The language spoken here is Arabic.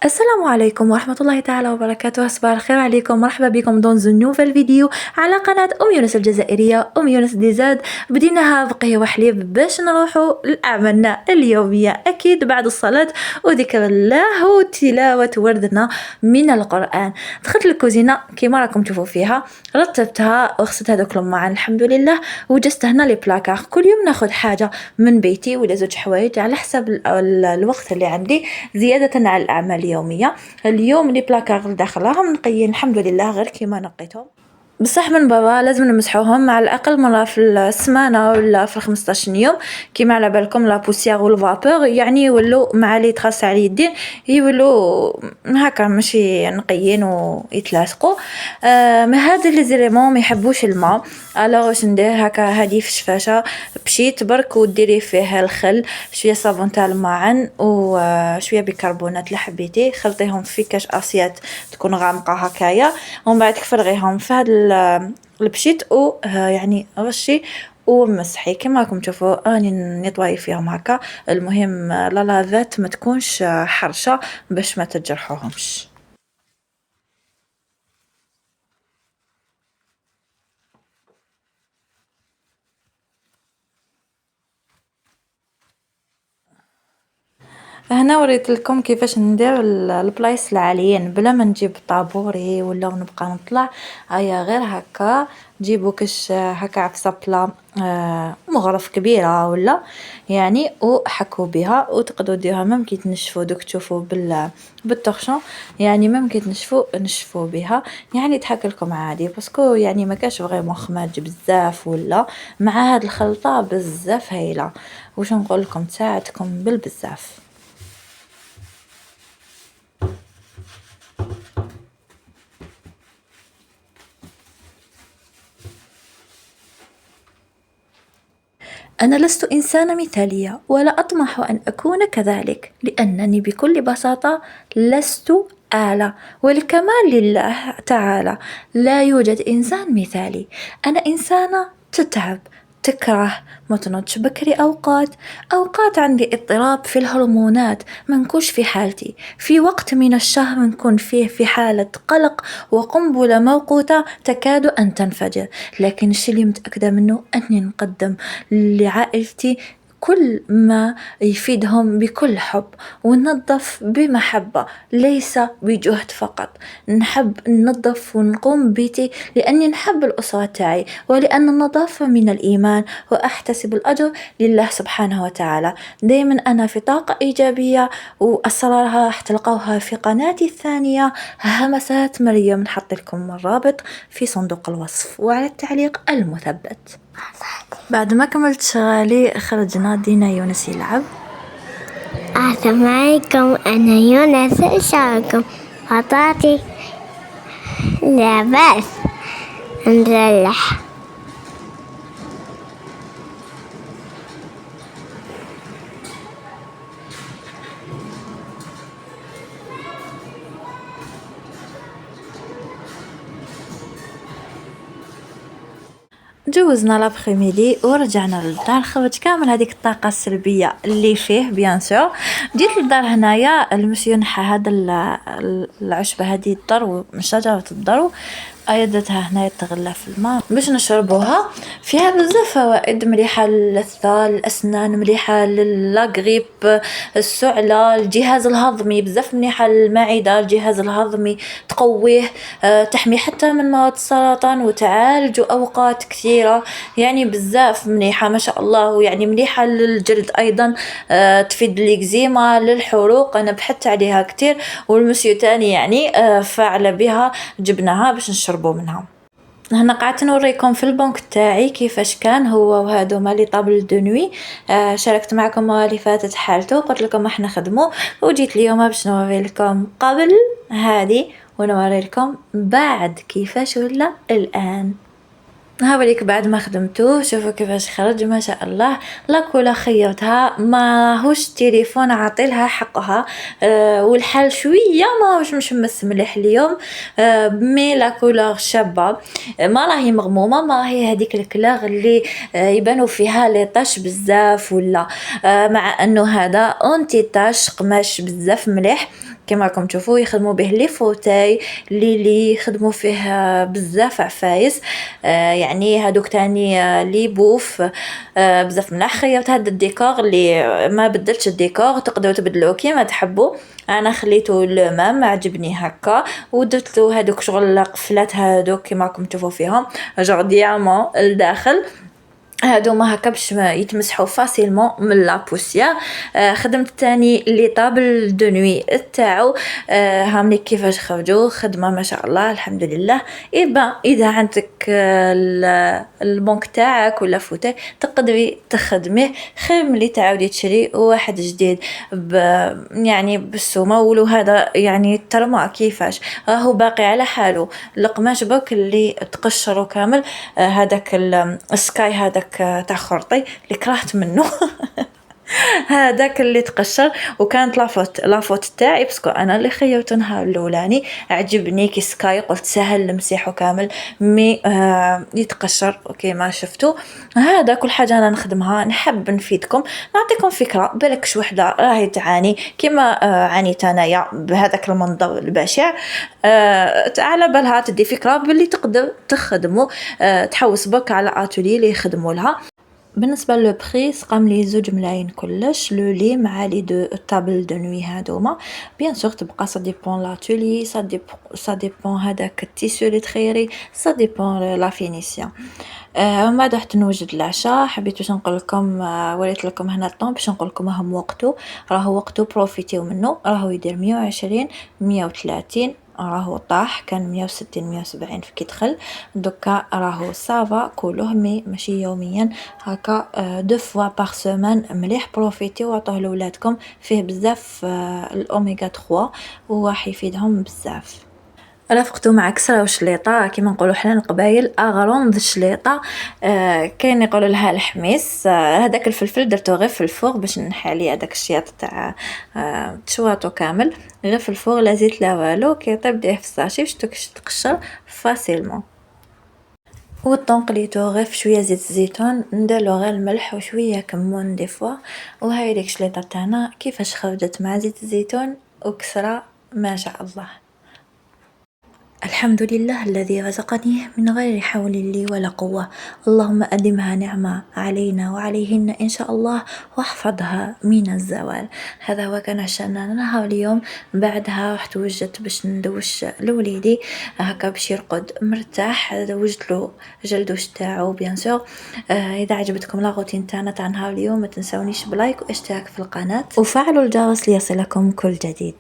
السلام عليكم ورحمة الله تعالى وبركاته. صباح الخير عليكم، مرحبا بكم دون نوفل فيديو على قناة يونس الجزائرية يونس ديزاد. بديناها بقية وحليب باش نروحوا لأعمالنا اليومية، أكيد بعد الصلاة وذكر الله وتلاوة وردنا من القرآن. دخلت الكوزينة كيما راكم تشوفوا فيها، رتبتها وغسلت هذوك الماعن الحمد لله، وجست هنا لي بلاكار. كل يوم ناخذ حاجة من بيتي ولا زوج حوايج على حسب الوقت اللي عندي زيادة على الأعمال اليومية. اليوم لي بلاكار داخلهم نقيين الحمد لله غير كيما نقيتهم، بصح من برا لازم نمسحوهم على الاقل مره في السمانه ولا في 15 يوم. كيما على بالكم لا بوسيير والفابور يعني يولوا مع لي تراس على اليدين يولوا هكا ماشي نقيين ويتلاصقوا. ما هذا لي زيليمون ما يحبوش الماء، الوغ واش ندير هكا هذه في الشفاشه بشيت برك وديري فيه الخل، شويه صابون تاع الماعن وشويه بيكربونات اللي حبيتي، خلطيهم في كاش اسيات تكون غامقه هكايا، ومن بعد كفرغيهم في هذا البشيت و يعني رشي ومسحي كما راكم تشوفوا راني نيطواي فيهم هكا. المهم لا لافات ما تكونش حرشه باش ما تجرحوهمش. هنا وريت لكم كيفاش ندير البلايص العاليين بلا ما نجيب طابوري ولا نبقى نطلع. هيا غير هكا جيبوا كش هكا عفسه بلا مغرف كبيره ولا يعني وحكوا بها، وتقدروا ديروها ميم كي تنشفوا دوك تشوفوا بالطرشون، يعني ميم كي نشفوا بها يعني تحك لكم عادي، باسكو يعني ما كاش فريمون خماج بزاف ولا مع هاد الخلطه بزاف هايله، واش نقول لكم تساعدكم بالبزاف. أنا لست إنسانة مثالية ولا أطمح أن أكون كذلك، لأنني بكل بساطة لست آلة، والكمال لله تعالى. لا يوجد إنسان مثالي. أنا إنسانة تتعب، تكره، ما تنضش بكري، أوقات عندي اضطراب في الهرمونات، منكوش في حالتي، في وقت من الشهر نكون فيه في حالة قلق وقنبلة موقوتة تكاد أن تنفجر، لكن الشيء اللي متأكدة منه أني نقدم لعائلتي كل ما يفيدهم بكل حب، وننظف بمحبة ليس بجهد فقط. نحب ننظف ونقوم بيتي لأني نحب الأسرة تاعي، ولأن النظافة من الإيمان، وأحتسب الأجر لله سبحانه وتعالى. دايما أنا في طاقة إيجابية، وأسرارها راح تلقوها في قناتي الثانية همسات مريم، نحط لكم الرابط في صندوق الوصف وعلى التعليق المثبت. بعد ما كملت شغالي خرجنا دينا يونس يلعب. السلام عليكم، أنا يونس أشارككم خطاتي لعبات نزلح. جوزنا لابخيميدي ورجعنا للدار، خرج كامل هذيك الطاقه السلبيه اللي فيه بيان سور. جيت للدار هنايا المسيو نحى هذا العشبه هذه الدرو من شجره الدرو، ايدتها هنا تغلى في الماء باش نشربوها. فيها بزاف فوائد، مليحه للثال الاسنان، مليحه للاغريب، السعله، الجهاز الهضمي بزاف مليحه للمعده، الجهاز الهضمي تقويه، تحمي حتى من مرض السرطان وتعالج اوقات كثيره، يعني بزاف مليحه ما شاء الله. ويعني مليحه للجلد ايضا، تفيد ليكزيما، للحروق انا بحثت عليها كتير، والمسيو تاني يعني فعل بها، جبناها باش نشربوا منها. هنا قعدت نوريكم في البنك تاعي كيفاش كان هو وهادو مالي طابل دو نوي. شاركت معكم اللي فاتت حالته، قلت لكم احنا خدموا، وجيت اليوم باش نوري لكم قبل هذه ونوري لكم بعد كيفاش ولا الان. هاوليك بعد ما خدمته، شوفوا كيفاش خرج ما شاء الله. لاكولا خيرتها، ما هوش تليفون عاطيلها حقها، والحال شويه ما هوش مشمس مليح اليوم، مي لاكولا شابه، ما راهي مغمومه، ما راهي هذيك الكلاغ اللي يبانوا فيها لي طاش بزاف ولا، مع انه هذا اونتي طاش قماش بزاف مليح. كما راكم تشوفوا يخدموا به لي فوتاي اللي يخدموا فيه بزاف عفايس. يعني هادوك تاني لي بوف بزاف ملاح. خيرت هذا الديكور اللي ما بدلتش الديكور، تقدروا تبدلوه كيما تحبوا. انا خليته لو مام عجبني هكا، ودرت له هذوك شغل قفلات هذوك كيما راكم تشوفوا فيهم جور ديامون الداخل. هادوما هكا باش يتمسحوا فاسيلمون من لا بوسيير. خدمت تاني لي طابل دو نوي تاعو. هاملي كيفاش خرجوا خدمه ما شاء الله الحمد لله. اذا عندك البنك تاعك ولا فوتاي تقدري تخدميه، خير ملي تعاودي تشري واحد جديد يعني بالسومه. ولو هذا يعني ترمى كيفاش راهو باقي على حاله، القماش برك اللي تقشروا كامل. هذاك السكاي هذاك تاع خرطي اللي كرهت منه هذاك اللي تقشر. وكانت لافوت تاعي باسكو انا اللي خيرته نهار الاولاني عجبني كي سكاي، قلت سهل لمسيحه كامل مي يتقشر. اوكي ما شفتوا هذا كل حاجه انا نخدمها. نحب نفيدكم نعطيكم فكره، بالكش وحده راهي تعاني كيما عانيت انايا بهذاك المنظر البشع. على بالها تدي فكره باللي تقدر تخدموا، تحوس بك على اتولي اللي يخدموا لها. بالنسبه للبري قام لي 2 ملايين كلش لو لي مع لي دو طابل دو نوي هادوما. بيان سور تبقى سا ديبون لاتولي، سا ديبون هذاك التيسو اللي تخيري، سا ديبون لا فينيسيون. ومن بعد رحت نوجد العشاء. حبيت باش نقول لكم وريت لكم هنا الطون باش نقول لكم اهم وقته، راهو وقته بروفيتيو منه. راهو يدير 120 130، راهو طاح كان 160 170 في كي دخل. دوكا راهو صافا كلوه مي ماشي يوميا هكا 2 فوا بار سيمين. مليح بروفيتيو وعطوه لولادكم، فيه بزاف الاوميغا 3 وراح يفيدهم بزاف. رافقته مع كسرة وشليطة كيما نقولوا حنا القبايل اغروند الشليطه. كاين يقولوا لها الحميس. هذاك الفلفل درتو غير في الفوغ باش نحي عليه هذاك الشياط تاع تشواطو كامل غير في الفوغ، لا زيت لا والو. كي طيب ديه في الساشي باش تقشر فاسيلمون. والطون قليتو غير في شويه زيت الزيتون، نديرلو غير الملح وشويه كمون دي فوا. وهاي ديك الشليطه تاعنا كيفاش خرجت مع زيت الزيتون وكسرة ما شاء الله. الحمد لله الذي رزقني من غير حول لي ولا قوة. اللهم أدمها نعمة علينا وعليهن إن شاء الله، واحفظها من الزوال. هذا هو كان عشانا نهار اليوم. بعدها رحت وجدت باش ندوش لوليدي هكا باش يرقد مرتاح. وجدت له جلدوش تاعو بيان سور. إذا عجبتكم لا روتين تاعنا تاع نهار اليوم ما تنسونيش بلايك واشتراك في القناة وفعلوا الجرس ليصلكم كل جديد.